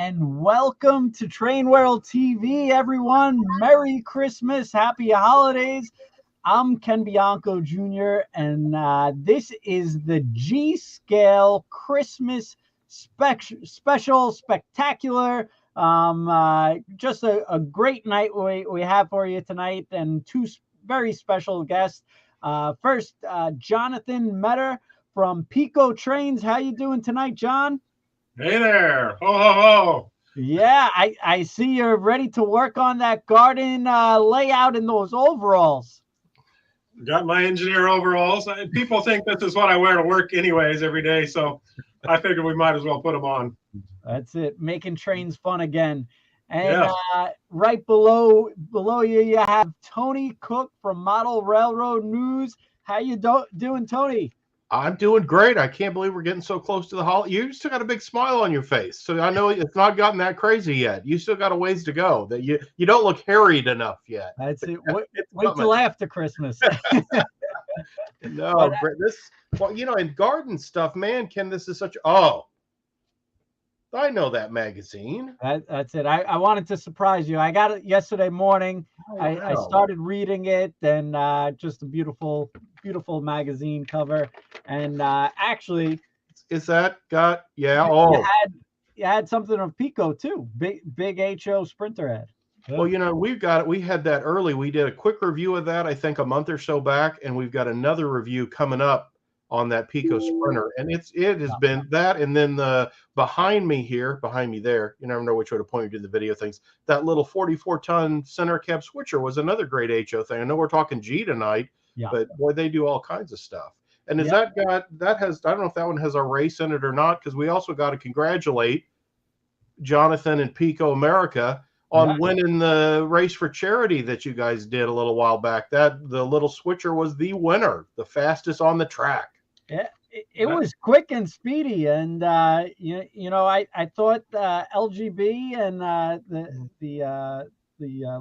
and welcome to Train World TV, everyone. Merry Christmas, happy holidays. I'm Ken Bianco Jr., and this is the G-Scale Christmas special, spectacular. Just a great night we have for you tonight, and two very special guests. First, Jonathan Metter from Piko Trains. How you doing tonight, John? Hey there. Ho, ho, ho. Yeah, I see you're ready to work on that garden layout in those overalls. Got my engineer overalls. People think this is what I wear to work anyways every day, so I figured we might as well put them on. That's it, making trains fun again. And Yes. right below you, you have Tony Cook from Model Railroad News. How you doing, Tony? I'm doing great. I can't believe we're getting so close to the holiday. You still got a big smile on your face, so I know it's not gotten that crazy yet. You still got a ways to go. That you don't look harried enough yet. That's it. Wait till after Christmas. No, well, in garden stuff, man, Ken, this is I know that magazine. That's it. I wanted to surprise you. I got it yesterday morning. I started reading it, and just a beautiful magazine cover. And actually, is that got you had something of Piko too. Big HO Sprinter ad. Well, we had that early. We did a quick review of that, I think, a month or so back, and we've got another review coming up on that Piko Sprinter, and it has been that, and then the behind me there, you never know which way to point you to the video things. That little 44-ton center cab switcher was another great HO thing. I know we're talking G tonight, but boy, they do all kinds of stuff. And is that has, I don't know if that one has a race in it or not, because we also got to congratulate Jonathan and Piko America on winning the race for charity that you guys did a little while back. That the little switcher was the winner, the fastest on the track. Yeah, it was quick and speedy, and I thought LGB and the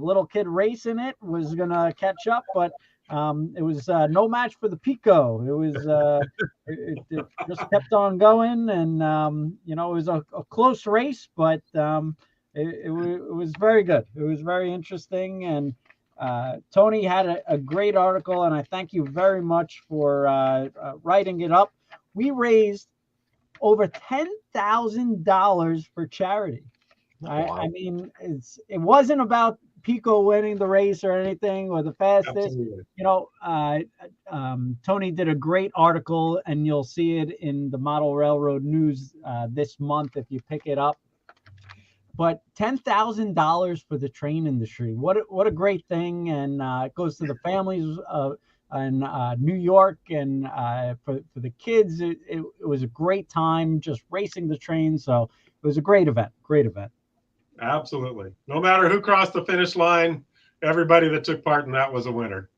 little kid racing it was gonna catch up, but it was no match for the Piko. It was it just kept on going, and it was a close race, but it was very good. It was very interesting, and Tony had a great article, and I thank you very much for writing it up. We raised over $10,000 for charity. Wow. I mean, it wasn't about Piko winning the race or anything or the fastest. Absolutely. Tony did a great article, and you'll see it in the Model Railroad News this month if you pick it up. But $10,000 for the train industry. What a great thing. And it goes to the families in New York, and for the kids, it was a great time just racing the train. So it was a great event. Absolutely. No matter who crossed the finish line, everybody that took part in that was a winner.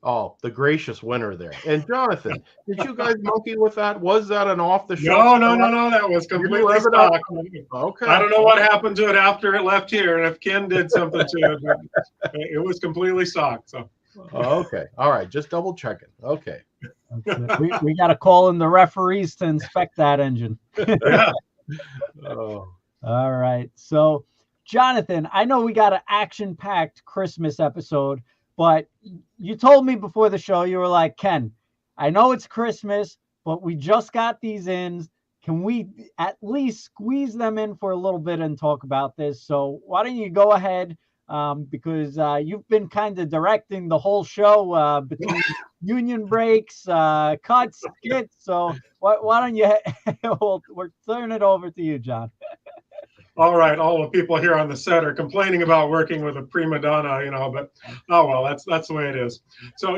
Oh, the gracious winner there. And Jonathan, did you guys monkey with that? Was that an off-the-shelf? No. That was completely stock. Okay. I don't know what happened to it after it left here, and if Ken did something to it, but it was completely stock. So. Okay. All right. Just double checking. Okay. We got to call in the referees to inspect that engine. Yeah. Oh. All right. So, Jonathan, I know we got an action-packed Christmas episode, but you told me before the show, you were like, Ken, I know it's Christmas, but we just got these in. Can we at least squeeze them in for a little bit and talk about this? So why don't you go ahead, because you've been kind of directing the whole show between union breaks, cuts, skits. So why don't you, we're turning it over to you, John. All right, all the people here on the set are complaining about working with a prima donna, but oh well, that's the way it is. So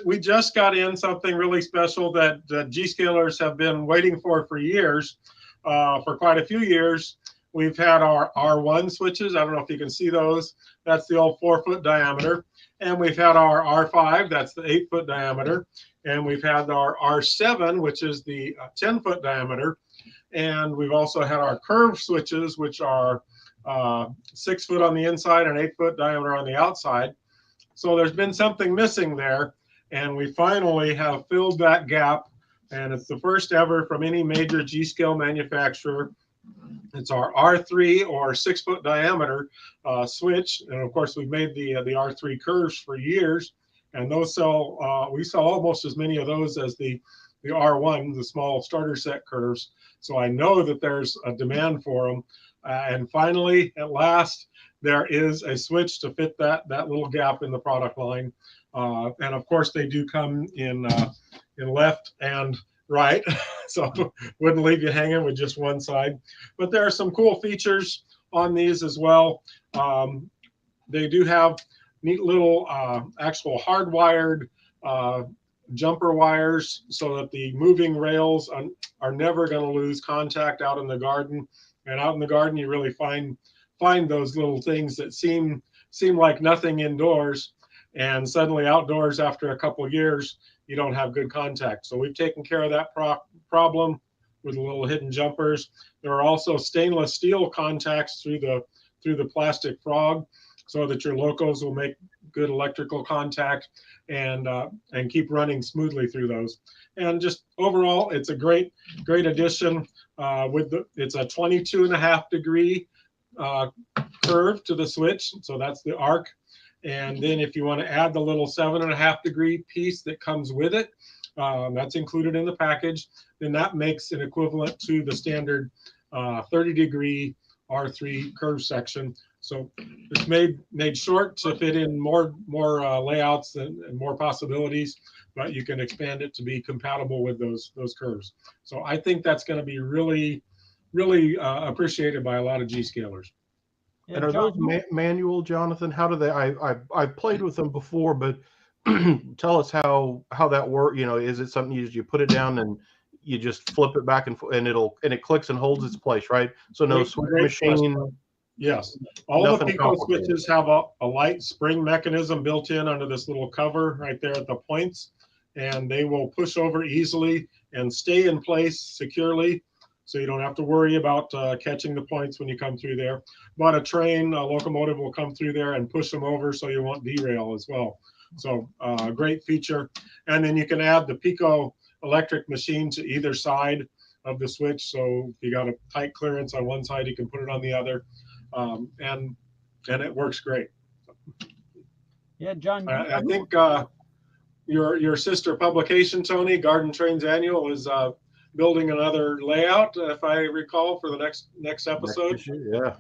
we just got in something really special that G-Scalers have been waiting for years, for quite a few years. We've had our R1 switches. I don't know if you can see those. That's the old 4-foot diameter. And we've had our R5, that's the 8-foot diameter. And we've had our R7, which is the 10-foot diameter. And we've also had our curved switches, which are 6 foot on the inside and 8-foot diameter on the outside. So there's been something missing there, and we finally have filled that gap. And it's the first ever from any major G-scale manufacturer It's our R3 or 6-foot diameter switch, and of course we've made the R3 curves for years, and those sell. We sell almost as many of those as the R1, the small starter set curves. So I know that there's a demand for them. And finally, at last, there is a switch to fit that little gap in the product line. And of course, they do come in left and right, so wouldn't leave you hanging with just one side. But there are some cool features on these as well. They do have neat little actual hardwired jumper wires, so that the moving rails are never going to lose contact out in the garden. And out in the garden, you really find those little things that seem like nothing indoors, and suddenly outdoors after a couple of years, you don't have good contact. So we've taken care of that problem with the little hidden jumpers. There are also stainless steel contacts through the plastic frog, so that your locos will make good electrical contact and keep running smoothly through those. And just overall, it's a great addition. It's a 22.5 degree curve to the switch, so that's the arc. And then if you want to add the little 7.5 degree piece that comes with it, that's included in the package, then that makes an equivalent to the standard 30 degree R3 curve section. So it's made short to fit in more layouts and more possibilities, but you can expand it to be compatible with those curves. So I think that's going to be really appreciated by a lot of G-scalers. And are those manual, Jonathan? How do they? I've played with them before, but tell us how that works. You know, is it something you put it down and you just flip it back and it clicks and holds its place, right? So no switch machine. Yes, all the Piko switches have a light spring mechanism built in under this little cover right there at the points, and they will push over easily and stay in place securely. So you don't have to worry about catching the points when you come through there. But a locomotive will come through there and push them over, so you won't derail as well. So great feature. And then you can add the Piko electric machine to either side of the switch. So if you got a tight clearance on one side, you can put it on the other, and it works great. Yeah, John. I think your sister publication, Tony, Garden Trains Annual, is building another layout, if I recall, for the next episode. Next issue, yeah.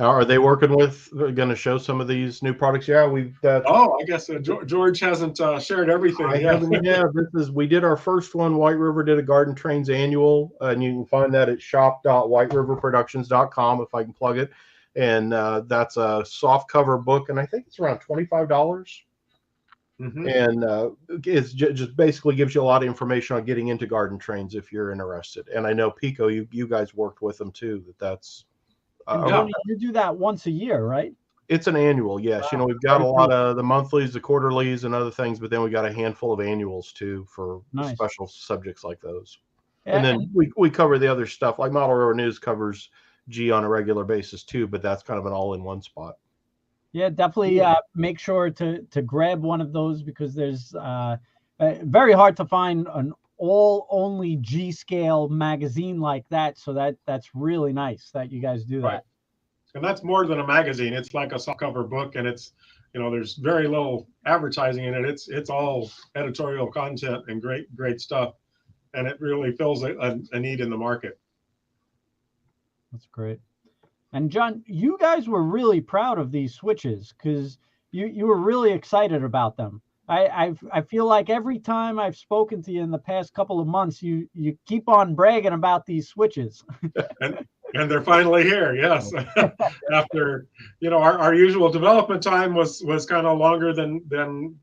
Are they working with? Going to show some of these new products? Yeah, I guess George hasn't shared everything. We did our first one. White River did a Garden Trains Annual, and you can find that at shop.whiteriverproductions.com if I can plug it. And that's a soft cover book, and I think it's around $25. Mm-hmm. And it's just basically gives you a lot of information on getting into garden trains if you're interested. And I know Piko, you guys worked with them too. That's you do that once a year, right? It's an annual, yes. Wow. You know, we've got a lot of the monthlies, the quarterlies, and other things, but then we got a handful of annuals too for special subjects like those. Yeah. And then we cover the other stuff, like Model Railroad News covers G on a regular basis too, but that's kind of an all-in-one spot. Yeah, definitely make sure to grab one of those, because there's very hard to find an only G scale magazine like that. So that's really nice that you guys do that. Right. And that's more than a magazine. It's like a softcover book, and it's, you know, there's very little advertising in it. It's all editorial content and great stuff, and it really fills a need in the market. That's great. And John, you guys were really proud of these switches, because you were really excited about them. I feel like every time I've spoken to you in the past couple of months, you keep on bragging about these switches. and they're finally here, yes. After, you know, our usual development time was kind of longer than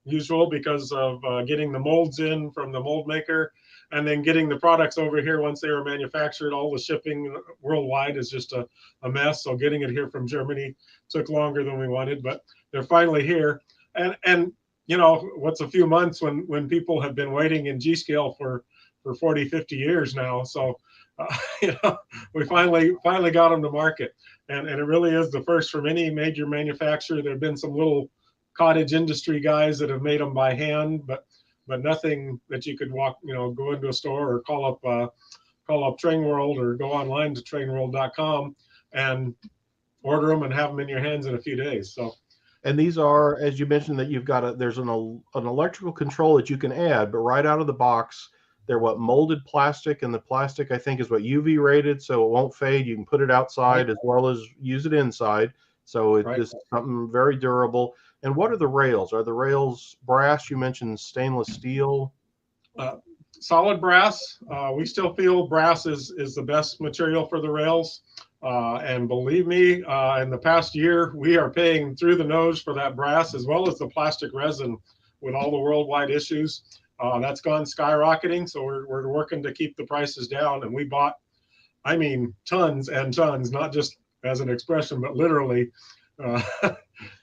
usual because of getting the molds in from the mold maker, and then getting the products over here once they were manufactured. All the shipping worldwide is just a mess. So getting it here from Germany took longer than we wanted, but they're finally here. And you know, what's a few months when people have been waiting in G scale for 40, 50 years now. So, you know, we finally got them to market. And it really is the first from any major manufacturer. There have been some little cottage industry guys that have made them by hand, but nothing that you could go into a store or call call up Train World or go online to trainworld.com and order them and have them in your hands in a few days. So. And these are, as you mentioned, that you've got there's an electrical control that you can add, but right out of the box, they're molded plastic, and the plastic I think is UV rated, so it won't fade. You can put it outside as well as use it inside. So this is something very durable. And what are the rails? Are the rails brass? You mentioned stainless steel. Solid brass. We still feel brass is the best material for the rails. And believe me, in the past year, we are paying through the nose for that brass as well as the plastic resin with all the worldwide issues. That's gone skyrocketing. So we're working to keep the prices down. And we bought, I mean, tons and tons, not just as an expression, but literally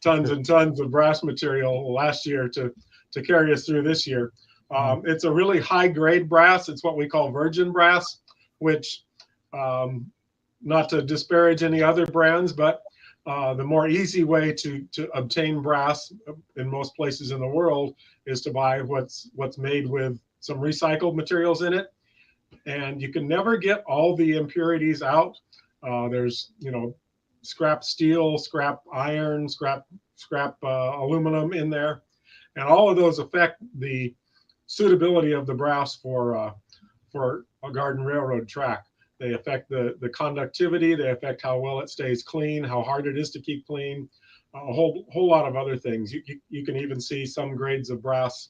tons and tons of brass material last year to carry us through this year. It's a really high grade brass. It's what we call virgin brass, which not to disparage any other brands, but the more easy way to obtain brass in most places in the world is to buy what's made with some recycled materials in it. And you can never get all the impurities out. There's, scrap steel, scrap iron, scrap aluminum in there. And all of those affect the suitability of the brass for a garden railroad track. They affect the conductivity. They affect how well it stays clean, how hard it is to keep clean, a whole lot of other things. You can even see some grades of brass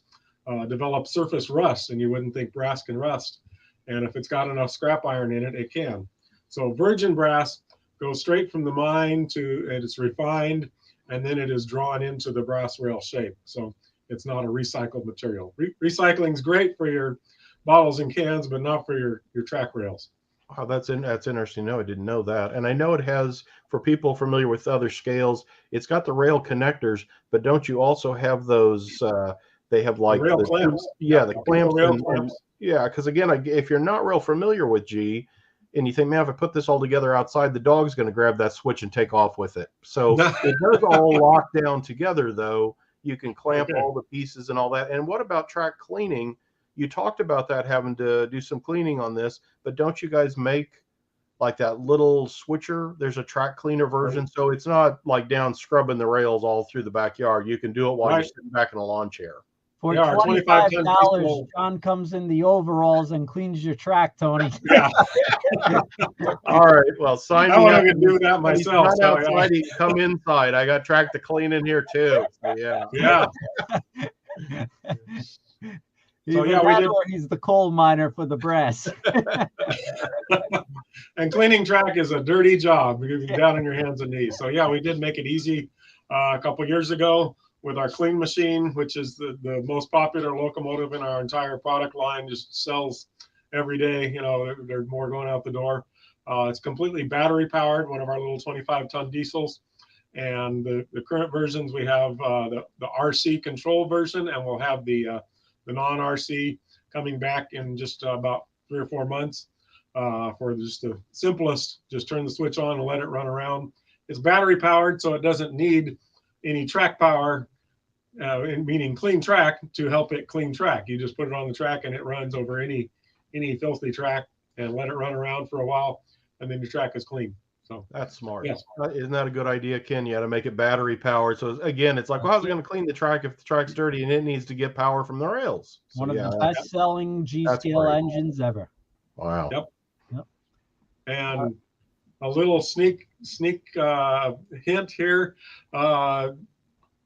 develop surface rust, and you wouldn't think brass can rust. And if it's got enough scrap iron in it, it can. So virgin brass goes straight from the mine and it's refined, and then it is drawn into the brass rail shape. So it's not a recycled material. Recycling is great for your bottles and cans, but not for your track rails. Wow, that's interesting. No, I didn't know that. And I know it has, for people familiar with other scales, it's got the rail connectors, but don't you also have those, they have like the rail clamps. Yeah, the clamps. Rail clamps. Yeah, because again, if you're not real familiar with G, and you think, man, if I put this all together outside, the dog's going to grab that switch and take off with it. So it does all lock down together, though. You can clamp all the pieces and all that. And what about track cleaning? You talked about that, having to do some cleaning on this, but don't you guys make like that little switcher? There's a track cleaner version, so it's not like down scrubbing the rails all through the backyard. You can do it while you're sitting back in a lawn chair. For $25, John comes in the overalls and cleans your track, Tony. Yeah. All right. Well, sign me up. I can do that myself. Not outside, come inside. I got track to clean in here too. So, yeah. Yeah. So yeah, he's the coal miner for the brass. And cleaning track is a dirty job. You're down on your hands and knees. So yeah, we did make it easy a couple of years ago with our clean machine, which is the most popular locomotive in our entire product line. Just sells every day. There's more going out the door. It's completely battery powered, one of our little 25-ton diesels. And the current versions, we have the RC control version, and we'll have the non-RC coming back in just about 3 or 4 months for just the simplest, just turn the switch on and let it run around. It's battery powered, so it doesn't need any track power, meaning clean track, to help it clean track. You just put it on the track and it runs over any filthy track and let it run around for a while, and then your track is clean. So that's smart. Yeah. Isn't that a good idea, Ken? You got to make it battery powered. So again, it's like, well, how's it going to clean the track if the track's dirty and it needs to get power from the rails? So, one of the best-selling G-scale engines ever. Wow. Yep. And a little sneak hint here.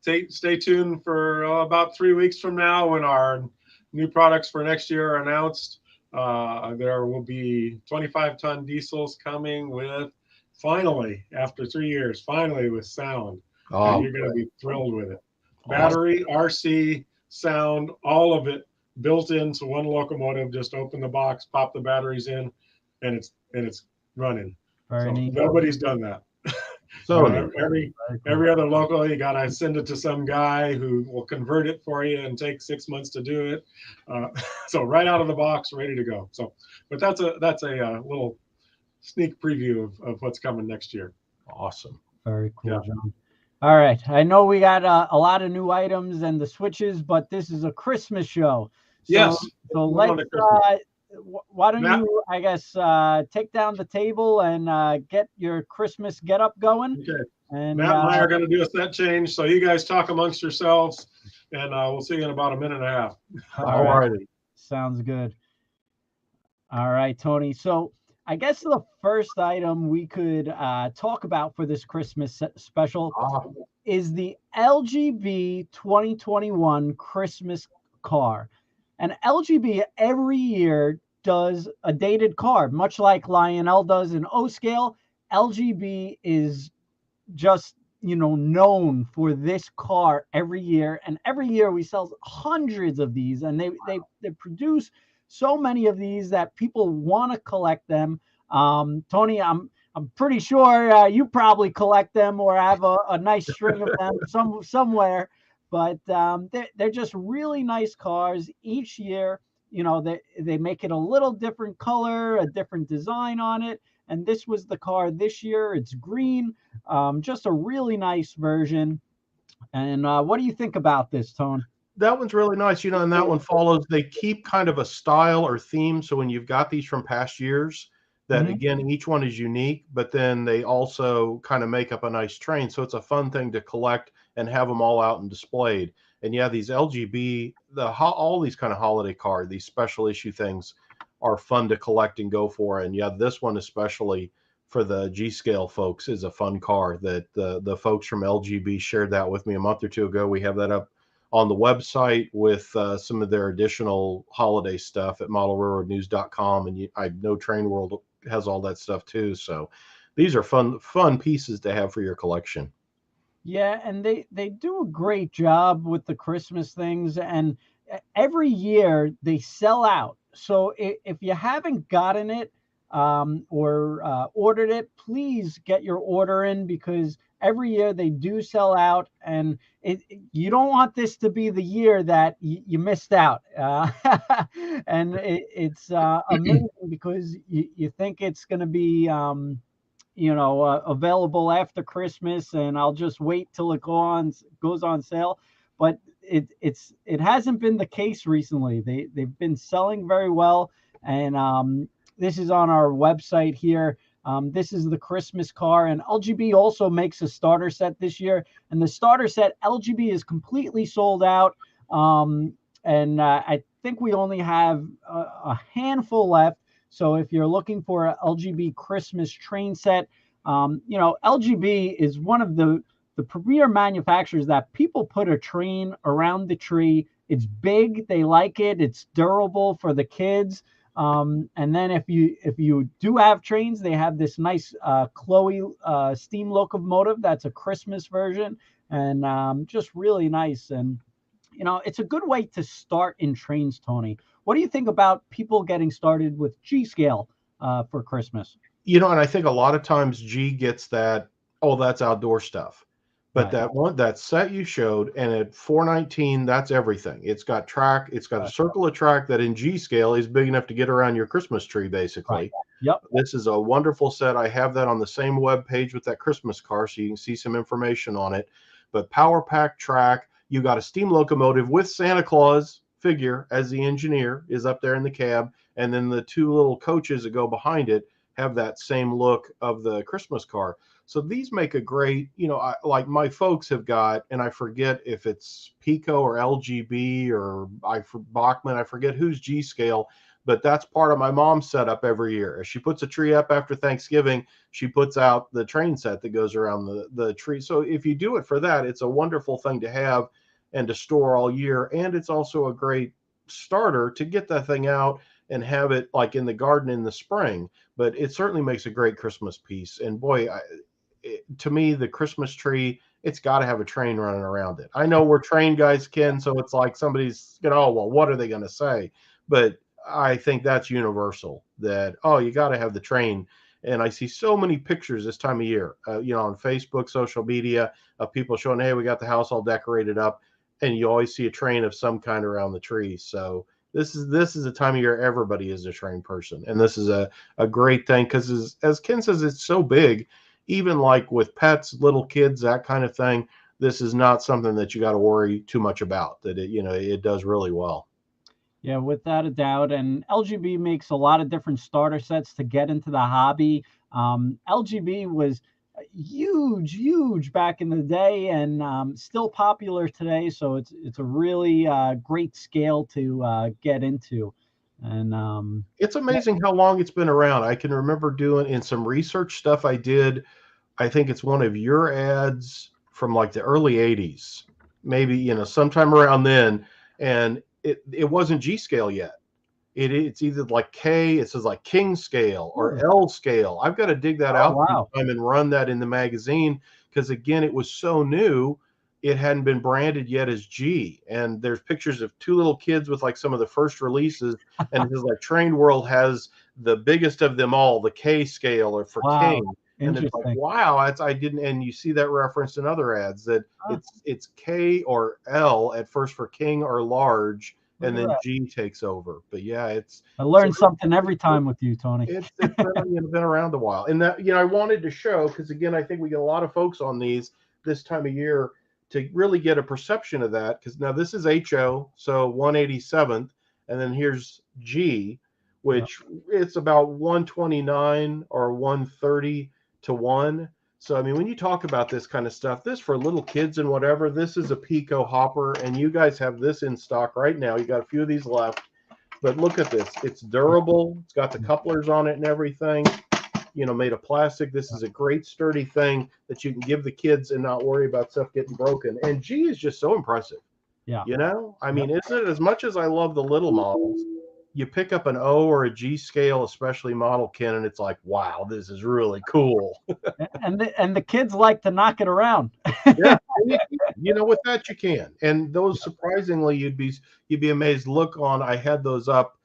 Stay tuned for about 3 weeks from now when our new products for next year are announced. There will be 25-ton diesels coming with, finally, after 3 years, with sound. And you're going to be thrilled with it. Battery, RC, sound, all of it built into one locomotive. Just open the box, pop the batteries in, and it's running. Nobody's done that. So every other local, you got to send it to some guy who will convert it for you and take 6 months to do it. So right out of the box, ready to go. So, but that's a little sneak preview of what's coming next year. Awesome. Very cool, John. All right. I know we got a lot of new items and the switches, but this is a Christmas show. So, Yes. So why don't Matt, you, I guess, take down the table and get your Christmas get up going? okay. And Matt and I are going to do a set change. So you guys talk amongst yourselves, and we'll see you in about a minute and a half. all right, righty. sounds good. All right, Tony. So I guess the first item we could talk about for this Christmas special is the LGB 2021 Christmas car. And LGB every year does a dated card, much like Lionel does in O Scale. LGB is just known for this car every year, and every year we sell hundreds of these, and they produce so many of these that people want to collect them. Tony, I'm pretty sure you probably collect them or have a nice string of them somewhere, but they're just really nice cars each year. They make it a little different color, a different design on it, and this was the car this year. It's green. Just a really nice version. And what do you think about this, Tone? That one's really nice, and that one follows, they keep kind of a style or theme. So when you've got these from past years, that again, each one is unique, but then they also kind of make up a nice train. So it's a fun thing to collect and have them all out and displayed. And yeah, these LGB, all these kind of holiday cards, these special issue things are fun to collect and go for. And yeah, this one especially for the G Scale folks is a fun car that the folks from LGB shared that with me a month or two ago. We have that up on the website with some of their additional holiday stuff at modelrailroadnews.com. And I know Train World has all that stuff too. So these are fun pieces to have for your collection. Yeah, and they do a great job with the Christmas things, and every year they sell out. So if you haven't gotten it or ordered it, please get your order in, because every year they do sell out, and you don't want this to be the year that you missed out. And it's amazing because you think it's going to be available after Christmas, and I'll just wait till it goes on sale. But it hasn't been the case recently. They've been selling very well, and this is on our website here. This is the Christmas car, and LGB also makes a starter set this year, and the starter set LGB is completely sold out. And I think we only have a handful left. So if you're looking for an LGB Christmas train set, LGB is one of the premier manufacturers that people put a train around the tree. It's big, they like it, it's durable for the kids. And then if you do have trains, they have this nice Chloe steam locomotive that's a Christmas version, and just really nice. And it's a good way to start in trains, Tony. What do you think about people getting started with G Scale for Christmas? And I think a lot of times G gets that, oh, that's outdoor stuff. But right. that set you showed, and at $419, that's everything. It's got track, it's got a circle of track that in G Scale is big enough to get around your Christmas tree, basically. Right. Yep. This is a wonderful set. I have that on the same web page with that Christmas car, so you can see some information on it. But power pack track, you got a steam locomotive with Santa Claus figure as the engineer is up there in the cab, and then the two little coaches that go behind it have that same look of the Christmas car. So these make a great, like my folks have got, and I forget if it's Piko or LGB or Bachman, I forget who's G Scale, but that's part of my mom's setup every year. If she puts a tree up after Thanksgiving, she puts out the train set that goes around the tree. So if you do it for that, it's a wonderful thing to have and to store all year. And it's also a great starter to get that thing out and have it like in the garden in the spring. But it certainly makes a great Christmas piece. And boy, to me, the Christmas tree, it's got to have a train running around it. I know we're train guys, Ken, so it's like somebody's, oh, well, what are they going to say? But I think that's universal, that, oh, you got to have the train. And I see so many pictures this time of year, on Facebook, social media, of people showing, hey, we got the house all decorated up. And you always see a train of some kind around the tree. So this is a time of year everybody is a train person. And this is a great thing because as Ken says, it's so big. Even like with pets, little kids, that kind of thing, this is not something that you got to worry too much about, that it does really well. Yeah, without a doubt. And LGB makes a lot of different starter sets to get into the hobby. LGB was huge, huge back in the day, and still popular today. So it's a really great scale to get into. And It's amazing how long it's been around. I can remember doing in some research stuff I did. I think it's one of your ads from like the early 80s, maybe, sometime around then. And it wasn't G scale yet. It's either like K, it says like King scale or L scale. I've got to dig that oh out wow, sometime and run that in the magazine because again, it was so new, it hadn't been branded yet as G. And there's pictures of two little kids with like some of the first releases, and it says like Train World has the biggest of them all, the K scale or for wow, King. And it's like, interesting. wow, I didn't, and you see that referenced in other ads that Huh, it's K or L at first for King or large, look and at then that. G takes over. But yeah, I it's a learn something every time with you, Tony. it's been around a while, and that I wanted to show because again, I think we get a lot of folks on these this time of year to really get a perception of that. Because now this is HO, so 187th, and then here's G, Yeah. which it's about 129 or 130 to 1. So I mean, when you talk about this kind of stuff, this for little kids and whatever, this is a Piko hopper, and you guys have this in stock right now. You got a few of these left. But look at this. It's durable. It's got the couplers on it and everything, made of plastic. This is a great sturdy thing that you can give the kids and not worry about stuff getting broken. And G is just so impressive. Yeah. I mean, isn't it, as much as I love the little models, you pick up an O or a G scale, especially model Ken, and it's like, wow, this is really cool. And the kids like to knock it around. Yeah, with that you can. And those surprisingly, you'd be amazed. I had those up.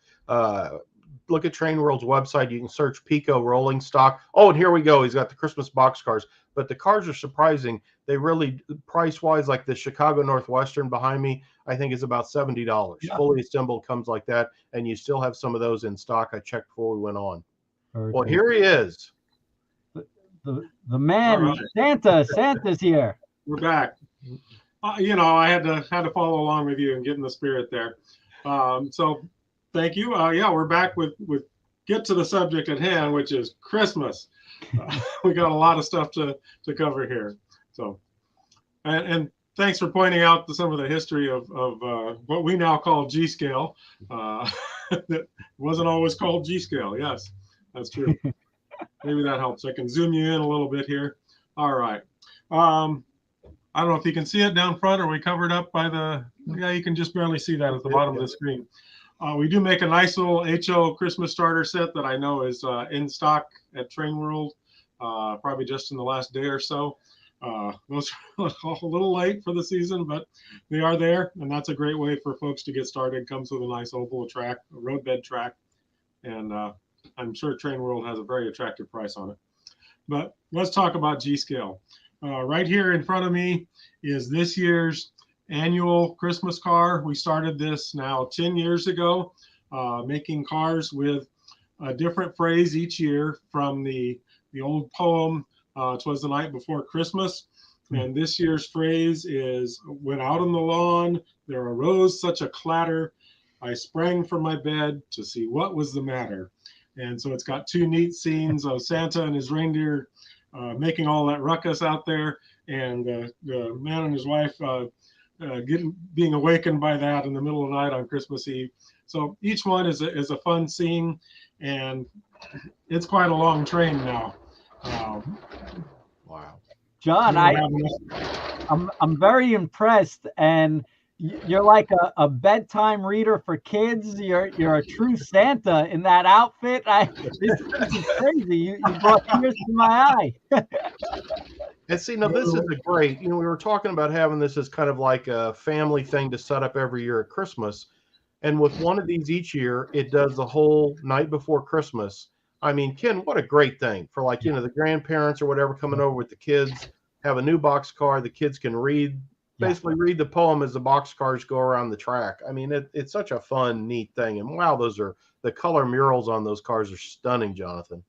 Look at Train World's website. You can search Piko rolling stock. Oh, and here we go. He's got the Christmas box cars. But the cars are surprising. They really, price wise, like the Chicago Northwestern behind me, I think is about $70. Yeah. Fully assembled comes like that, and you still have some of those in stock. I checked before we went on. Very Well, cool. here he is. The man, right. Santa's here. We're back. I had to follow along with you and get in the spirit there. So thank you. Yeah, we're back with get to the subject at hand, which is Christmas. We got a lot of stuff to cover here. So, and thanks for pointing out some of the history of what we now call G scale. That wasn't always called G scale. Yes, that's true. Maybe that helps. I can zoom you in a little bit here. All right. I don't know if you can see it down front. Are we covered up by yeah, you can just barely see that at the bottom of the screen. We do make a nice little HO Christmas starter set that I know is in stock at Train World, probably just in the last day or so. Those are a little late for the season, but they are there, and that's a great way for folks to get started. Comes with a nice oval track, a roadbed track, and I'm sure Train World has a very attractive price on it. But let's talk about G scale. Right here in front of me is this year's annual Christmas car. We started this now 10 years ago, making cars with a different phrase each year from the old poem, "'Twas the Night Before Christmas." And this year's phrase is, "Went out on the lawn, there arose such a clatter, I sprang from my bed to see what was the matter." And so it's got two neat scenes of Santa and his reindeer making all that ruckus out there, and the man and his wife being awakened by that in the middle of the night on Christmas Eve. So each one is a fun scene, and it's quite a long train now. Wow. John, I'm very impressed, and you're like a bedtime reader for kids. You're a true Santa in that outfit. This is crazy. You brought tears to my eye. And see, now this is a great, we were talking about having this as kind of like a family thing to set up every year at Christmas. And with one of these each year, it does the whole night before Christmas. I mean, Ken, what a great thing for the grandparents or whatever coming over with the kids, have a new box car. The kids can basically read the poem as the box cars go around the track. I mean, it's such a fun, neat thing. And wow, the color murals on those cars are stunning, Jonathan.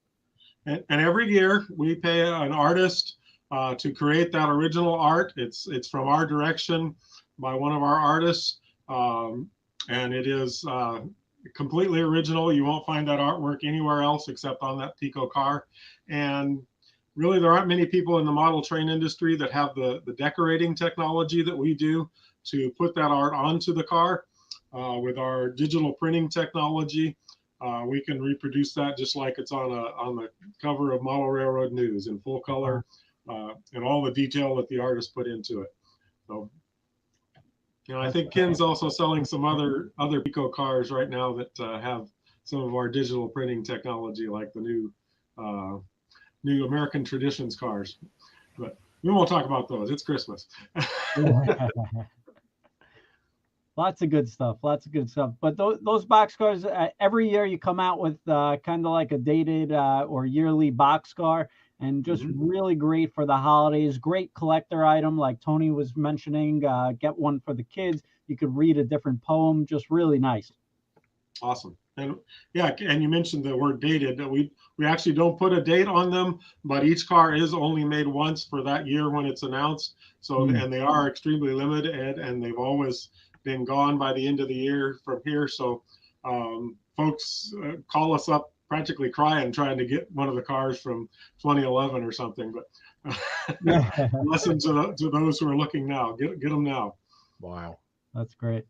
And every year we pay an artist to create that original art. It's from our direction by one of our artists. and it is completely original. You won't find that artwork anywhere else except on that Piko car. And really, there aren't many people in the model train industry that have the decorating technology that we do to put that art onto the car. With our digital printing technology, we can reproduce that just like it's on the cover of Model Railroad News in full color, and all the detail that the artist put into it. So, I think Ken's also selling some other Piko cars right now that have some of our digital printing technology, like the new American Traditions cars. But we won't talk about those. It's Christmas. Lots of good stuff. Lots of good stuff. But those boxcars, every year you come out with kind of like a dated or yearly boxcar, and just really great for the holidays. Great collector item, like Tony was mentioning. Get one for the kids. You could read a different poem. Just really nice. Awesome. And yeah, and you mentioned the word dated. We actually don't put a date on them, but each car is only made once for that year when it's announced. So and they are extremely limited, and they've always been gone by the end of the year from here. So folks call us up practically crying trying to get one of the cars from 2011 or something. But listen to those who are looking now. Get them now. Wow, that's great.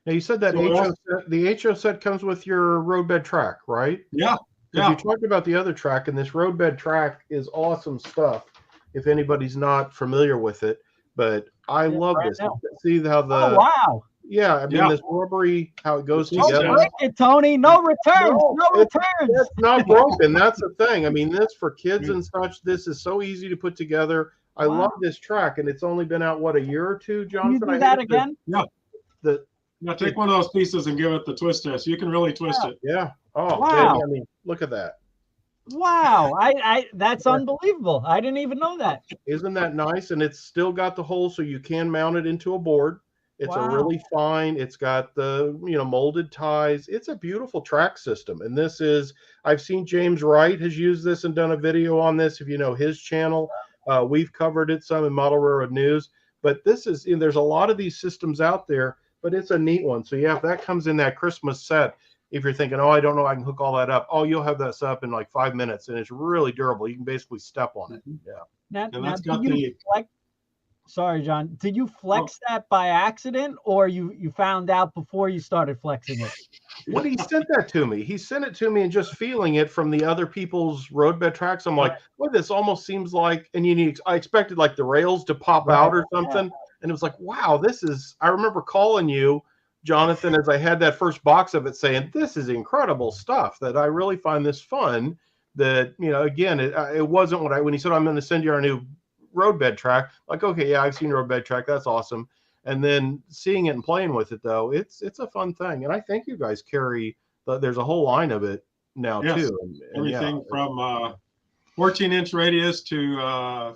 Now you said that the HO set comes with your roadbed track, right? Yeah. Yeah. You talked about the other track, and this roadbed track is awesome stuff. If anybody's not familiar with it, but I love this. See how the wow. Yeah, I mean this rubbery, how it goes together. Don't break it, Tony. No returns. No returns. It's not broken. That's the thing. I mean, this for kids and such. This is so easy to put together. I love this track, and it's only been out what, a year or two, Jonathan? Can you do that again? Yeah, take one of those pieces and give it the twist test. You can really twist it. Yeah. Oh, wow. Baby, I mean, look at that. Wow. That's unbelievable. I didn't even know that. Isn't that nice? And it's still got the hole so you can mount it into a board. It's a really fine, it's got the, molded ties. It's a beautiful track system. And this is, I've seen James Wright has used this and done a video on this. If you know his channel, we've covered it some in Model Railroad News. But this is, there's a lot of these systems out there, but it's a neat one. So yeah, if that comes in that Christmas set, if you're thinking, oh, I don't know, I can hook all that up. Oh, you'll have that set up in like 5 minutes, and it's really durable. You can basically step on it. Yeah. And that's got the. Sorry, John. Did you flex that by accident, or you found out before you started flexing it? When he sent that to me, he sent it to me, and just feeling it from the other people's roadbed tracks, I'm like, well, this almost seems like, and I expected like the rails to pop out or something. And it was like, wow, this is, I remember calling you, Jonathan, as I had that first box of it saying, this is incredible stuff, that I really find this fun. That, again, it wasn't when he said, I'm going to send you our new roadbed track, like, okay, yeah, I've seen roadbed track, that's awesome. And then seeing it and playing with it, though, it's a fun thing. And I think you guys carry there's a whole line of it now too. And everything from 14-inch radius to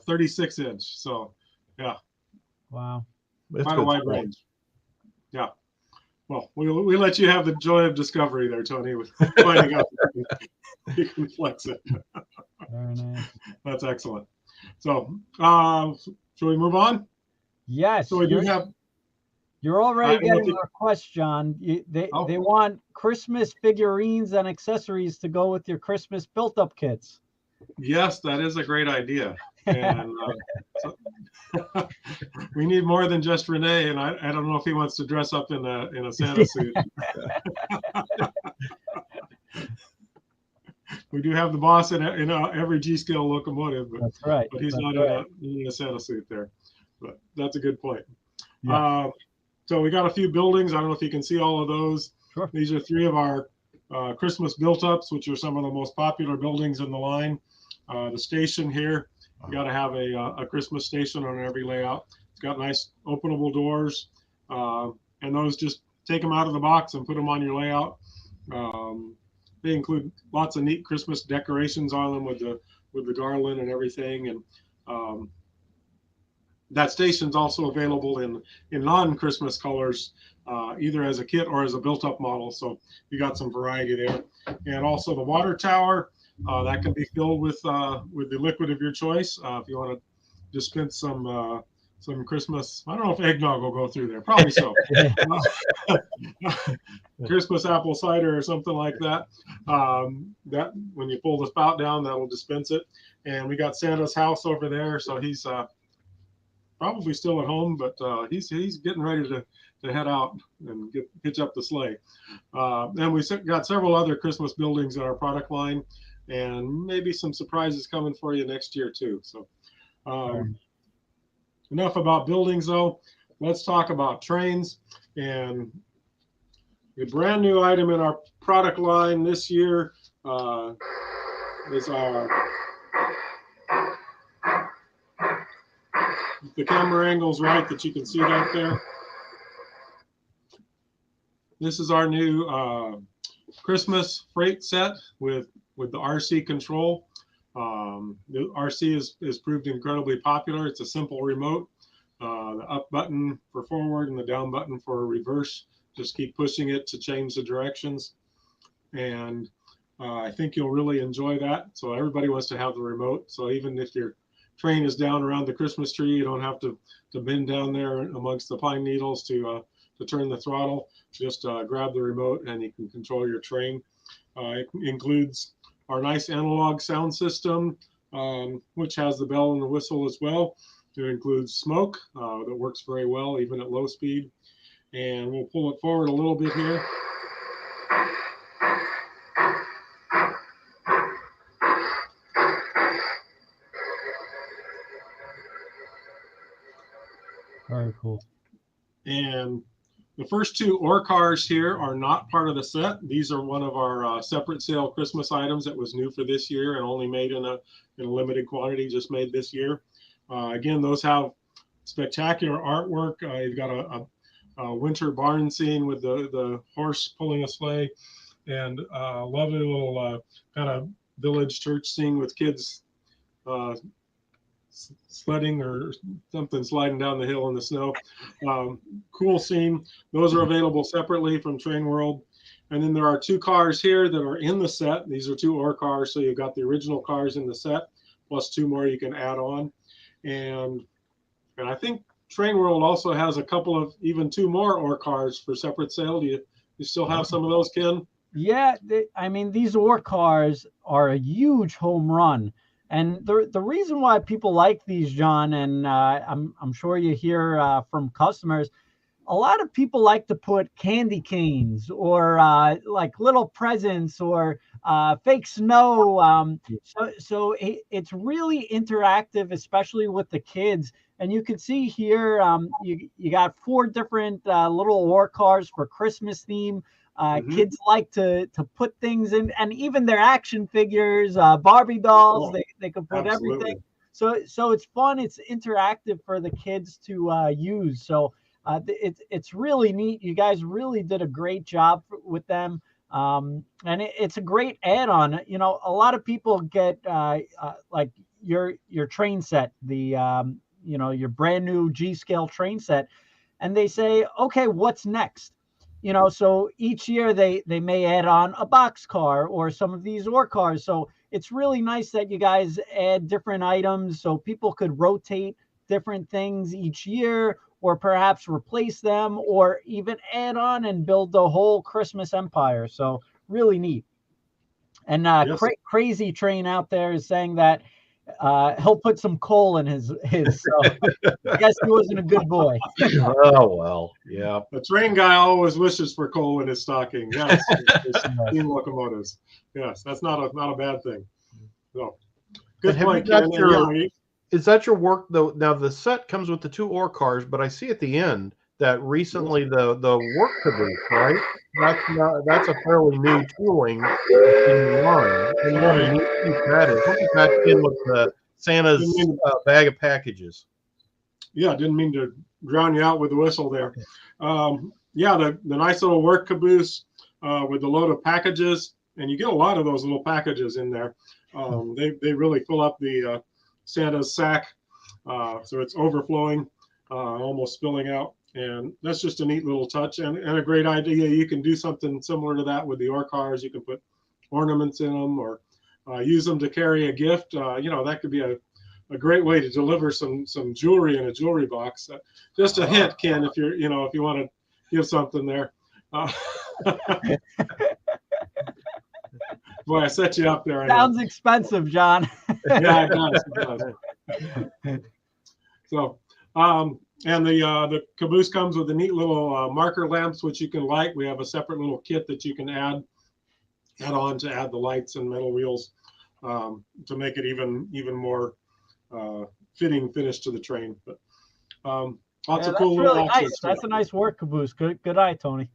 36-inch. So yeah, wow, quite a wide range. Yeah. Well, we let you have the joy of discovery there, Tony, with finding out you can flex it. Very nice. That's excellent. So, shall we move on? Yes. So we do have. You're already getting requests, John. They want Christmas figurines and accessories to go with your Christmas built-up kits. Yes, that is a great idea. And we need more than just Renee. And I don't know if he wants to dress up in a Santa suit. We do have the boss in every G-scale locomotive, but, that's right. But he's that's not right. in a Santa suit there. But that's a good point. Yeah. So we got a few buildings. I don't know if you can see all of those. Sure. These are 3 of our Christmas built-ups, which are some of the most popular buildings in the line. The station here, you got to have a Christmas station on every layout. It's got nice openable doors, and those just take them out of the box and put them on your layout. They include lots of neat Christmas decorations on them with the garland and everything. And that station's also available in non-Christmas colors, either as a kit or as a built-up model. So you got some variety there. And also the water tower, that can be filled with the liquid of your choice. If you want to dispense some some Christmas. I don't know if eggnog will go through there. Probably so. Christmas apple cider or something like that. That when you pull the spout down, that'll dispense it. And we got Santa's house over there, so he's probably still at home, but he's getting ready to head out and hitch up the sleigh. And we got several other Christmas buildings in our product line, and maybe some surprises coming for you next year too. So enough about buildings though. Let's talk about trains. And a brand new item in our product line this year is our, if the camera angle's right that you can see that there. This is our new Christmas freight set with the RC control. The RC is proved incredibly popular. It's a simple remote. The up button for forward and the down button for reverse. Just keep pushing it to change the directions. And I think you'll really enjoy that. So everybody wants to have the remote. So even if your train is down around the Christmas tree, you don't have to bend down there amongst the pine needles to turn the throttle. Just grab the remote and you can control your train. It includes our nice analog sound system, which has the bell and the whistle as well. It includes smoke that works very well even at low speed. And we'll pull it forward a little bit here. Very cool. And the first two ore cars here are not part of the set. These are one of our separate sale Christmas items that was new for this year and only made in a limited quantity, just made this year. Again, those have spectacular artwork. You've got a winter barn scene with the horse pulling a sleigh, and a lovely little kind of village church scene with kids sledding or something sliding down the hill in the snow. Cool scene. Those are available separately from Train World. And then there are two cars here that are in the set. These are two ore cars, so you've got the original cars in the set, plus two more you can add on. And I think Train World also has a couple of, even two more ore cars for separate sale. Do you still have some of those, Ken? Yeah, I mean, these ore cars are a huge home run. And the reason why people like these, John, and I'm sure you hear from customers, a lot of people like to put candy canes or like little presents or fake snow. So it's really interactive, especially with the kids. And you can see here, you got 4 different little ore cars for Christmas theme. Kids like to put things in, and even their action figures, Barbie dolls, they can put everything. So it's fun. It's interactive for the kids to use. So it's really neat. You guys really did a great job with them. And it's a great add-on. You know, a lot of people get like your train set, the you know, your brand new G-scale train set, and they say, okay, what's next? You know, so each year they may add on a box car or some of these ore cars. So it's really nice that you guys add different items so people could rotate different things each year, or perhaps replace them, or even add on and build the whole Christmas empire. So really neat. And Yes. Crazy Train out there is saying that he'll put some coal in his. So I guess he wasn't a good boy. Oh well, yeah. The train guy always wishes for coal in his stocking. Yes, steam locomotives. Yes, that's not a bad thing. So good point, Ken. Is that your work though? Now the set comes with the 2 ore cars, but I see at the end that recently the work caboose, right? That's a fairly new tooling in the line. And what a neat piece that is. Look at that in with the Santa's bag of packages. Yeah, didn't mean to drown you out with the whistle there. Yeah, the nice little work caboose with the load of packages, and you get a lot of those little packages in there. They really fill up the Santa's sack, so it's overflowing, almost spilling out. And that's just a neat little touch and a great idea. You can do something similar to that with the ore cars. You can put ornaments in them or use them to carry a gift. You know, that could be a a great way to deliver some jewelry in a jewelry box. Just a hint, Ken, if you're if you want to give something there. Boy, I set you up there. Sounds expensive, John. Yeah, it does. It does. So, and the caboose comes with a neat little marker lamps, which you can light. We have a separate little kit that you can add on to add the lights and metal wheels to make it even more fitting finish to the train. But lots of cool little really nice. That's a nice work caboose. Good eye, Tony.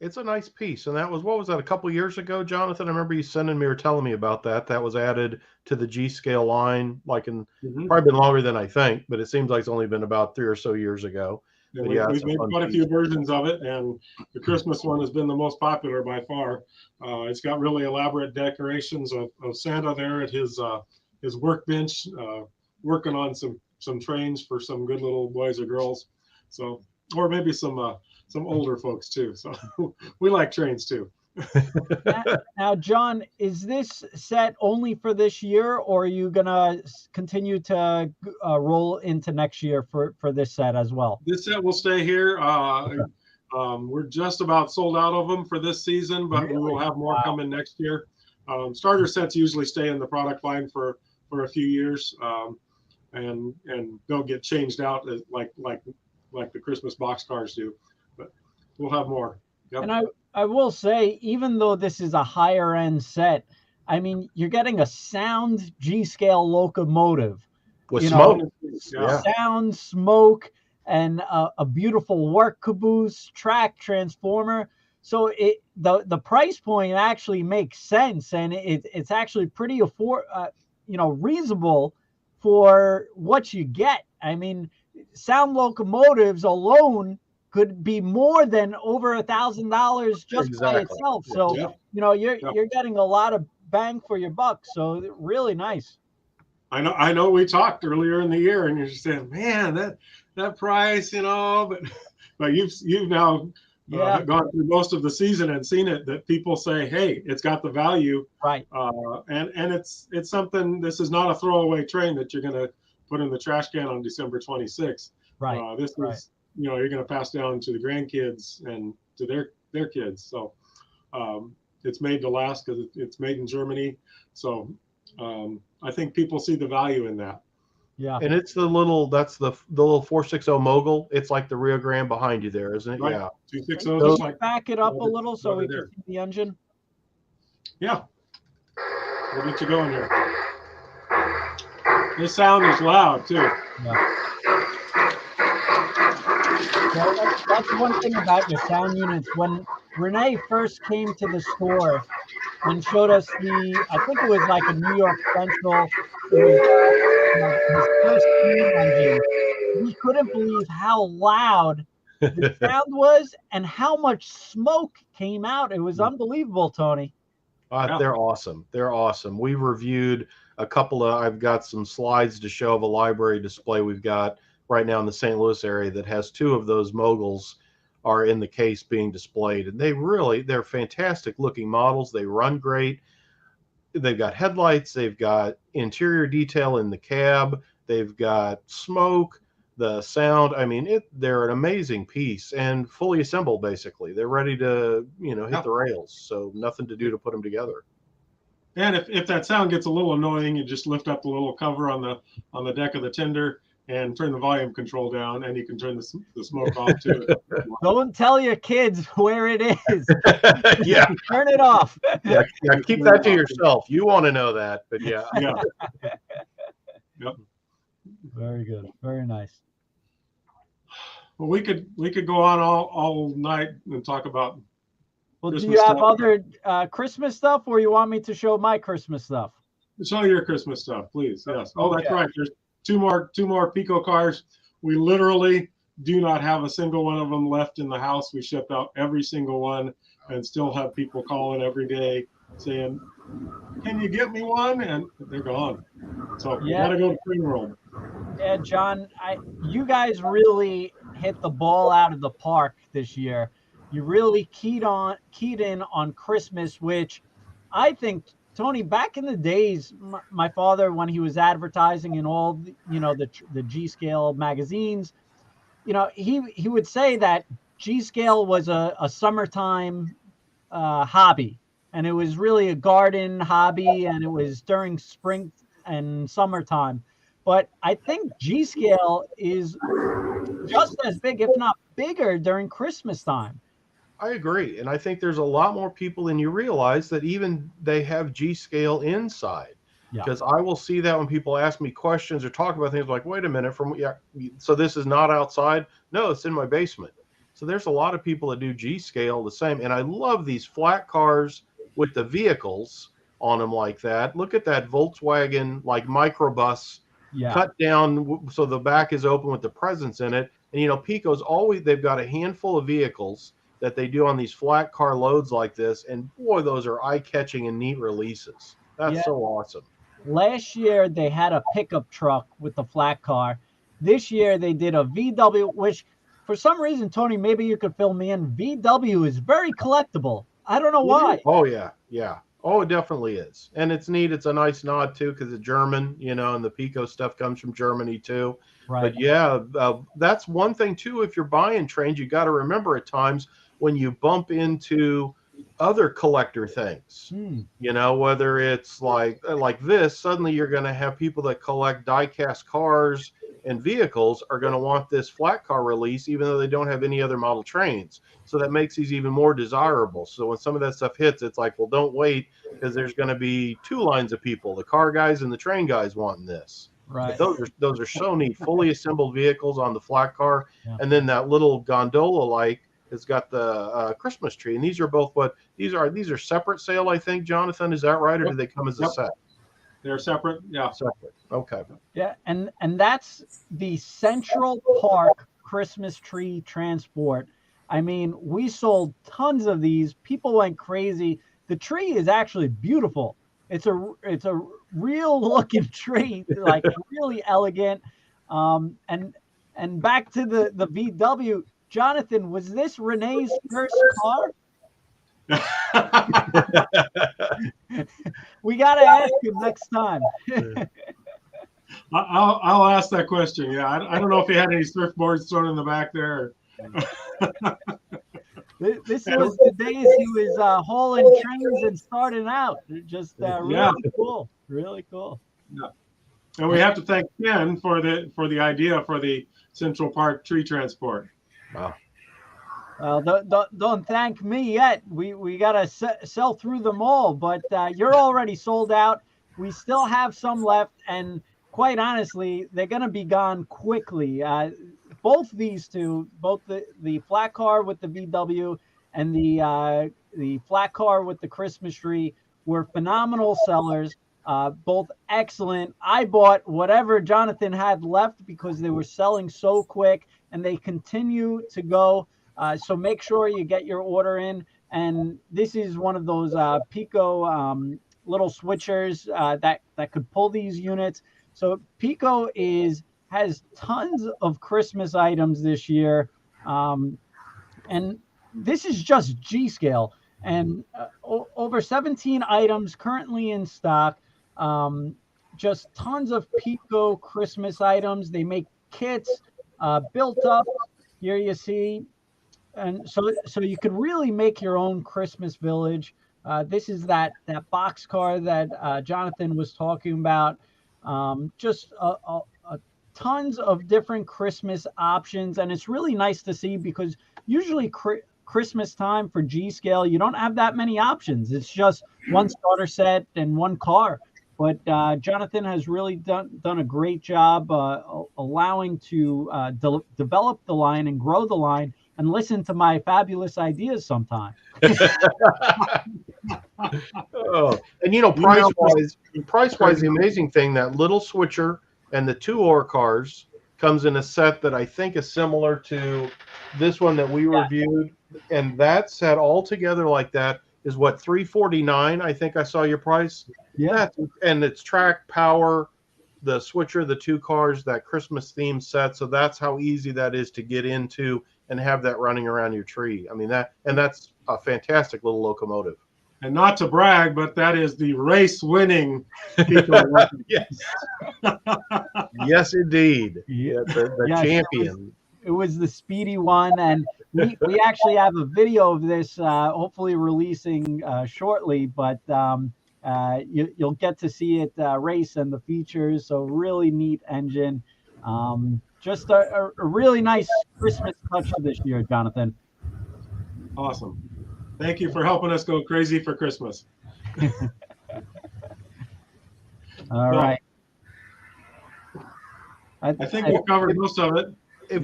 It's a nice piece, and that was, what was that, a couple years ago, Jonathan? I remember you sending me or telling me about that. That was added to the G scale line, like in probably been longer than I think, but it seems like it's only been about 3 or so years ago. Yeah, we've made quite a few versions of it, and the Christmas one has been the most popular by far. It's got really elaborate decorations of Santa there at his workbench, working on some trains for some good little boys or girls. So, or maybe some older folks too. So we like trains too. Now, John, is this set only for this year, or are you gonna continue to roll into next year for this set as well? This set will stay here. We're just about sold out of them for this season, but we will have more coming next year. Starter sets usually stay in the product line for a few years, and they'll get changed out like the Christmas box cars do. But we'll have more. Yep. And I will say, even though this is a higher end set, I mean, you're getting a sound G scale locomotive with smoke, sound, smoke, and a beautiful work caboose, track transformer. So the price point actually makes sense, and it's actually pretty reasonable for what you get. I mean, sound locomotives alone could be more than over $1,000 just by itself. So you're getting a lot of bang for your buck. So really nice. I know. We talked earlier in the year, and you're just saying, man, that price, but you've now gone through most of the season and seen it. That people say, hey, it's got the value, right? And it's something. This is not a throwaway train that you're going to put in the trash can on December 26th. Right. This is. You're going to pass down to the grandkids and to their kids. So it's made to last because it's made in Germany. So I think people see the value in that. Yeah. And it's the little 460 mogul. It's like the Rio Grande behind you there, isn't it? Right. Yeah. 260. So back it up a little so we can see the engine. Yeah. We'll get you going here. This sound is loud too. Yeah. Well, that's one thing about your sound units. When Renee first came to the store and showed us I think it was like a New York Central, it was his first steam engine. We couldn't believe how loud the sound was and how much smoke came out. It was unbelievable, Tony. They're awesome. They're awesome. We reviewed a couple of, I've got some slides to show of a library display we've got right now in the St. Louis area that has 2 of those moguls are in the case being displayed. And they're fantastic looking models. They run great. They've got headlights. They've got interior detail in the cab. They've got smoke, the sound. I mean, they're an amazing piece and fully assembled, basically. They're ready to, hit the rails. So nothing to do to put them together. And if that sound gets a little annoying, you just lift up the little cover on the deck of the tender and turn the volume control down, and you can turn the smoke off too. Don't tell your kids where it is. Yeah. Turn it off. Yeah, keep that to yourself. You want to know that, but yeah. Yeah. Yep. Very good. Very nice. Well, we could go on all night and talk about. Well, Christmas do you have stuff. other Christmas stuff, or you want me to show my Christmas stuff? Show your Christmas stuff, please. Yes. Oh, that's Okay. right. There's two more Piko cars. We literally do not have a single one of them left in the house. We shipped out every single one, and still have people calling every day saying, "Can you get me one?" And they're gone. So we gotta go to Green World. Yeah, John, you guys really hit the ball out of the park this year. You really keyed in on Christmas, which I think Tony, back in the days, my father, when he was advertising in all the G Scale magazines, he would say that G Scale was a summertime hobby, and it was really a garden hobby, and it was during spring and summertime. But I think G Scale is just as big, if not bigger, during Christmas time. I agree. And I think there's a lot more people than you realize that even they have G scale inside. Yeah. Because I will see that when people ask me questions or talk about things like, wait a minute, so this is not outside? No, it's in my basement. So there's a lot of people that do G scale the same. And I love these flat cars with the vehicles on them like that. Look at that Volkswagen like microbus cut down so the back is open with the presents in it. And Pico's always, they've got a handful of vehicles that they do on these flat car loads like this, and boy, those are eye-catching and neat releases. That's so awesome. Last year they had a pickup truck with the flat car. This year they did a VW, which for some reason, Tony, maybe you could fill me in. VW is very collectible. I don't know why. Oh yeah. Oh, it definitely is, and it's neat. It's a nice nod too, because it's German, and the Pico stuff comes from Germany too. Right. But yeah, that's one thing too. If you're buying trains, you got to remember at times when you bump into other collector things, whether it's like this, suddenly you're going to have people that collect die-cast cars and vehicles are going to want this flat car release, even though they don't have any other model trains. So that makes these even more desirable. So when some of that stuff hits, it's like, well, don't wait, because there's going to be two lines of people, the car guys and the train guys wanting this. Right. But those are so neat, fully assembled vehicles on the flat car. Yeah. And then that little gondola-like has got the Christmas tree. And these are both these are separate sale, I think, Jonathan. Is that right? Or do they come as a set? They're separate. Yeah. Separate. Okay. Yeah. And that's the Central Park Christmas tree transport. I mean, we sold tons of these. People went crazy. The tree is actually beautiful. It's a real looking tree, like really elegant. And back to the VW, Jonathan, was this Renee's first car? We got to ask him next time. I'll ask that question. Yeah, I don't know if he had any surfboards thrown in the back there. This was the days he was hauling trains and starting out. Just really cool. Really cool. Yeah. And we have to thank Ken for the idea for the Central Park tree transport. Wow. Well, don't thank me yet. We gotta sell through them all, but you're already sold out. We still have some left, and quite honestly, they're gonna be gone quickly. Both these two, both the flat car with the VW and the flat car with the Christmas tree, were phenomenal sellers. Both excellent. I bought whatever Jonathan had left because they were selling so quick, and they continue to go. So make sure you get your order in. And this is one of those Piko little switchers that could pull these units. So Piko has tons of Christmas items this year, and this is just G scale, and over 17 items currently in stock. Just tons of Piko Christmas items. They make kits built up. Here you see. And so you could really make your own Christmas village. This is that box car that Jonathan was talking about. Just tons of different Christmas options, and it's really nice to see because usually Christmas time for G scale, you don't have that many options. It's just one starter set and one car. But Jonathan has really done a great job allowing to develop the line and grow the line and listen to my fabulous ideas sometime. Oh, and price-wise, the amazing thing, that little switcher and the 2-oar cars comes in a set that I think is similar to this one that we reviewed, and that set all together like that is what, $349? I think I saw your price. Yeah, and it's track, power, the switcher, the 2 cars, that Christmas theme set. So that's how easy that is to get into and have that running around your tree. I mean, that's a fantastic little locomotive. And not to brag, but that is the race-winning Piko. Yes. Yes, indeed. Yeah. The Yes, champion. it was the speedy one, and we actually have a video of this, hopefully releasing shortly. But you'll get to see it race and the features. So really neat engine. Just a really nice Christmas touch this year, Jonathan. Awesome. Thank you for helping us go crazy for Christmas. All right. I think we've covered most of it. If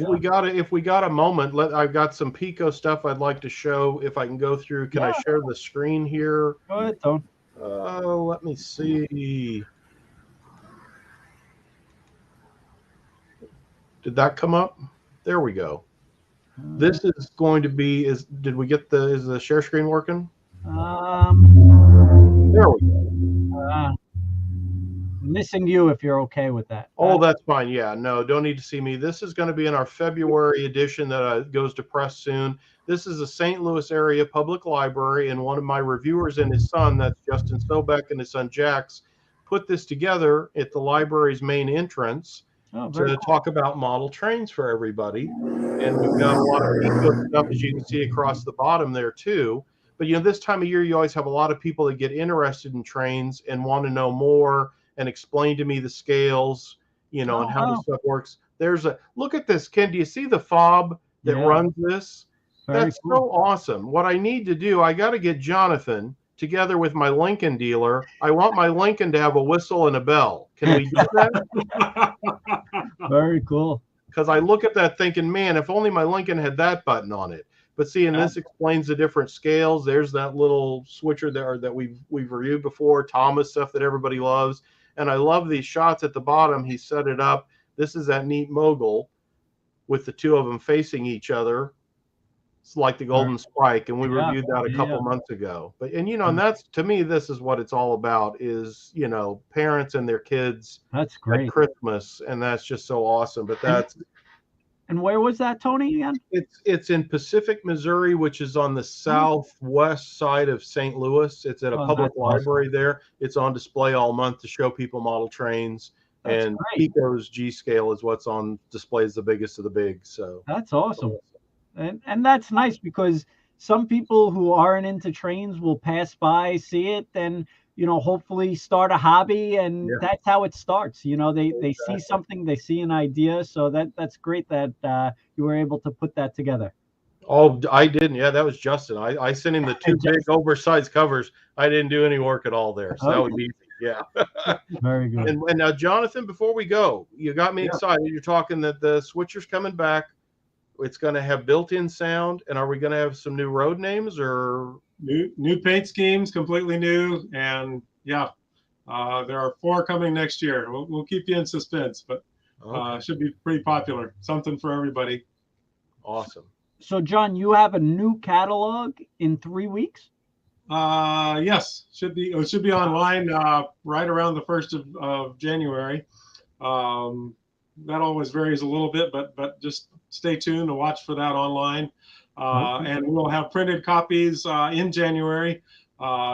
we got a moment, I've got some Piko stuff I'd like to show. If I can go through, can I share the screen here? Go ahead, Tone. Let me see. Did that come up? There we go. This is going to be, is the share screen working? There we go. Missing you if you're okay with that. Oh, that's fine. Yeah, no, don't need to see me. This is going to be in our February edition that goes to press soon. This is a St. Louis area public library, and one of my reviewers and his son, that's Justin Stobeck and his son Jax, put this together at the library's main entrance to talk about model trains for everybody. And we've got a lot of Piko stuff, as you can see across the bottom there too. But this time of year, you always have a lot of people that get interested in trains and want to know more and explain to me the scales, and how this stuff works. Look at this, Ken. Do you see the fob that runs this? That's so awesome. What I need to do, I got to get Jonathan together with my Lincoln dealer. I want my Lincoln to have a whistle and a bell. Can we do that? Very cool. Because I look at that thinking, man, if only my Lincoln had that button on it. But see, and this explains the different scales. There's that little switcher there that we've reviewed before, Thomas stuff that everybody loves. And I love these shots at the bottom. He set it up. This is that neat mogul with the two of them facing each other. It's like the Golden Spike, and we reviewed that a couple months ago. But and that's, to me, this is what it's all about: is parents and their kids. That's great. At Christmas, and that's just so awesome. But that's. And where was that, Tony, again? It's in Pacific, Missouri, which is on the southwest side of St. Louis. It's at a public library there. It's on display all month to show people model trains. And Piko's G scale is what's on display, is the biggest of the big. So that's awesome. And that's nice, because some people who aren't into trains will pass by, see it, and hopefully start a hobby, and that's how it starts. They see something, they see an idea. So that's great that you were able to put that together. Oh, I didn't. Yeah, that was Justin. I sent him the two big oversized covers. I didn't do any work at all there. So that was easy. Yeah. Very good. And now, Jonathan, before we go, you got me excited. You're talking that the switcher's coming back. It's going to have built-in sound. And are we going to have some new road names or new paint schemes, completely new? And there are 4 coming next year. We'll keep you in suspense, but should be pretty popular. Something for everybody. Awesome. So, John, you have a new catalog in 3 weeks? Yes, it should be online right around the 1st of January. That always varies a little bit, but just stay tuned to watch for that online. And we'll have printed copies in January.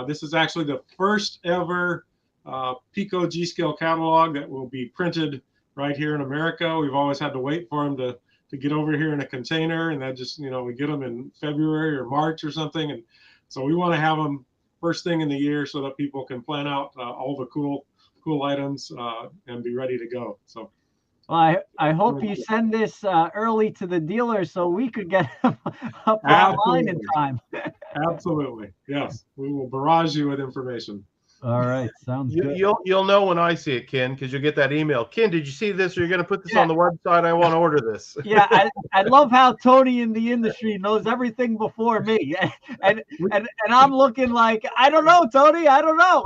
This is actually the first ever Piko G-Scale catalog that will be printed right here in America. We've always had to wait for them to get over here in a container, and that just, we get them in February or March or something. And so we want to have them first thing in the year so that people can plan out all the cool items and be ready to go. So. Well, I hope you send this early to the dealer so we could get them up online in time. Absolutely. Yes. We will barrage you with information. All right. Sounds good. You'll know when I see it, Ken, because you'll get that email. Ken, did you see this? Or you're going to put this on the website? I want to order this. Yeah. I love how Tony in the industry knows everything before me. And I'm looking like, I don't know, Tony. I don't know.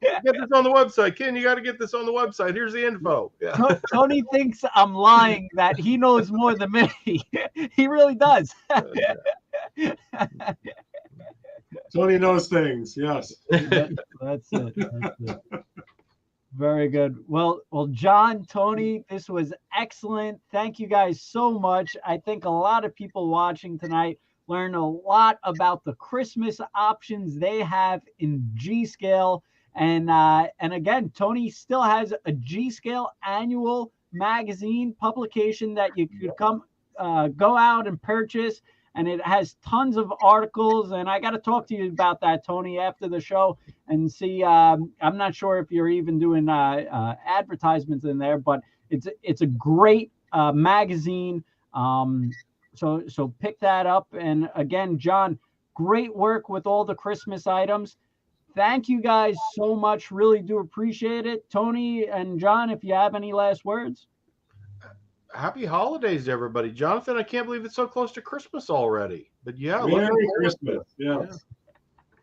Get this on the website. Ken, you got to get this on the website. Here's the info. Yeah. Tony thinks I'm lying, that he knows more than me. He really does. Tony knows things. Yes. That's it. Very good. Well, John, Tony, this was excellent. Thank you guys so much. I think a lot of people watching tonight learn a lot about the Christmas options they have in G-Scale. And again, Tony still has a G-Scale annual magazine publication that you could go out and purchase. And it has tons of articles. And I got to talk to you about that, Tony, after the show and see. I'm not sure if you're even doing advertisements in there, but it's a great magazine. So pick that up. And again, John, great work with all the Christmas items. Thank you guys so much. Really do appreciate it. Tony and John, if you have any last words. Happy holidays to everybody. Jonathan, I can't believe it's so close to Christmas already. But yeah, Merry Christmas. Yes.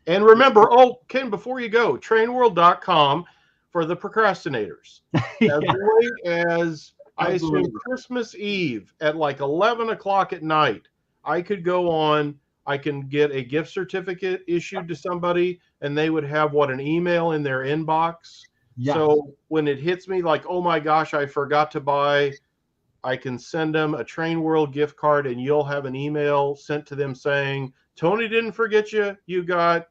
Yeah. And remember, Ken, before you go, trainworld.com for the procrastinators. Yeah. As late as, I assume, Christmas Eve at like 11 o'clock at night, I could go on, I can get a gift certificate issued to somebody, and they would have an email in their inbox. Yes. So when it hits me like, oh my gosh, I forgot to buy, I can send them a Train World gift card, and you'll have an email sent to them saying, Tony didn't forget you. You got,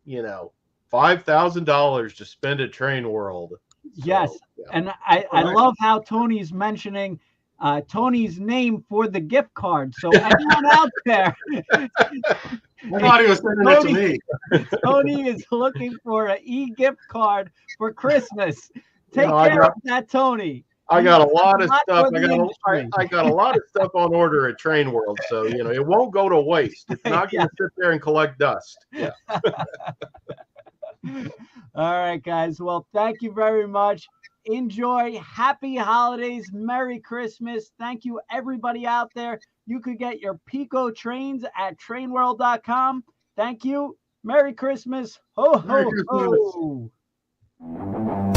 $5,000 to spend at Train World. Yes. So, yeah. And I love how Tony's mentioning Tony's name for the gift card. So everyone out there, I thought he was sending it to me. Tony is looking for an e-gift card for Christmas. Take care of that, Tony. I got a lot of stuff. I got a lot of stuff on order at Train World, so it won't go to waste. It's not going to sit there and collect dust. Yeah. All right, guys. Well, thank you very much. Enjoy. Happy holidays. Merry Christmas. Thank you, everybody out there. You could get your Piko trains at trainworld.com. Thank you. Merry Christmas. Ho, ho, ho.